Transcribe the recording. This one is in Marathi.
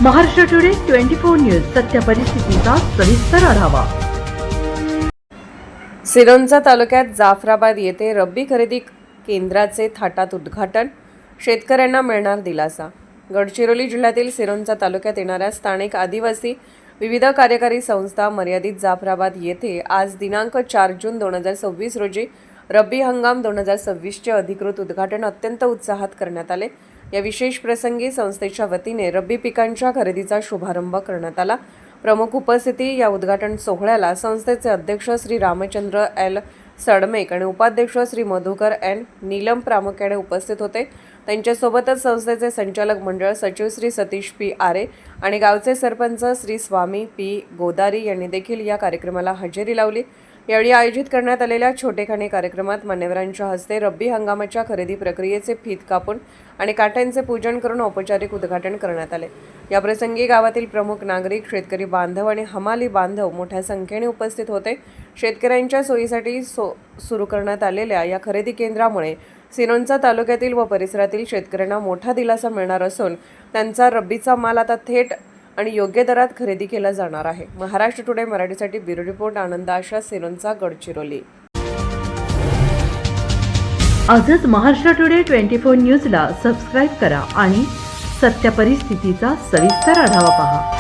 महाराष्ट्र टुडे 24 न्यूज सत्य परिस्थितीचा सविस्तर आढावा। सिरोंचा तालुक्यात जाफराबाद येथे रब्बी खरेदी केंद्राचे थाटात उद्घाटन, शेतकऱ्यांना मिळणार दिलासा। गडचिरोली जिल्ह्यातील सिरोंचा तालुक्यात येणाऱ्या स्थानिक आदिवासी विविध कार्यकारी संस्था मर्यादित जाफराबाद येथे आज दिनांक 4 जून 2026 रोजी रब्बी हंगाम 2026 चे अधिकृत उद्घाटन अत्यंत उत्साहात करण्यात आले। या विशेष प्रसंगी संस्थेच्या वतीने रब्बी पिकांच्या खरेदीचा शुभारंभ करण्यात आला। प्रमुख उपस्थिती या उद्घाटन सोहळ्याला संस्थेचे अध्यक्ष श्री रामचंद्र एल सडमेक आणि उपाध्यक्ष श्री मधुकर एन नीलम प्रामुख्याने उपस्थित होते। त्यांच्यासोबतच संस्थेचे संचालक मंडळ सचिव श्री सतीश पी आरे आणि गावचे सरपंच श्री स्वामी पी गोदारी यांनी देखील या कार्यक्रमाला हजेरी लावली। यावेळी आयोजित करण्यात आलेल्या छोटेखानी कार्यक्रमात मान्यवरांच्या हस्ते रब्बी हंगामाच्या खरेदी प्रक्रियेचे फीत कापून आणि काठ्यांचे पूजन करून औपचारिक उद्घाटन करण्यात आले। या प्रसंगी गावातील प्रमुख नागरिक, शेतकरी बांधव आणि हमाली बांधव मोठ्या संख्येने उपस्थित होते। शेतकऱ्यांच्या सोयीसाठी सुरू करण्यात आलेल्या या खरेदी केंद्रामुळे सिरोंचा तालुक्यातील व परिसरातील शेतकऱ्यांना मोठा दिलासा मिळणार असून त्यांचा रब्बीचा माल आता थेट आणि योग्य दरात खरेदी केला जाणार आहे। महाराष्ट्र टुडे मराठीसाठी ब्युरो रिपोर्ट आनंद आशा, सिरोंचा, गडचिरोली। आजच महाराष्ट्र टुडे 24 न्यूजला सबस्क्राइब करा आणि सत्य परिस्थितीचा सविस्तर आढावा पहा।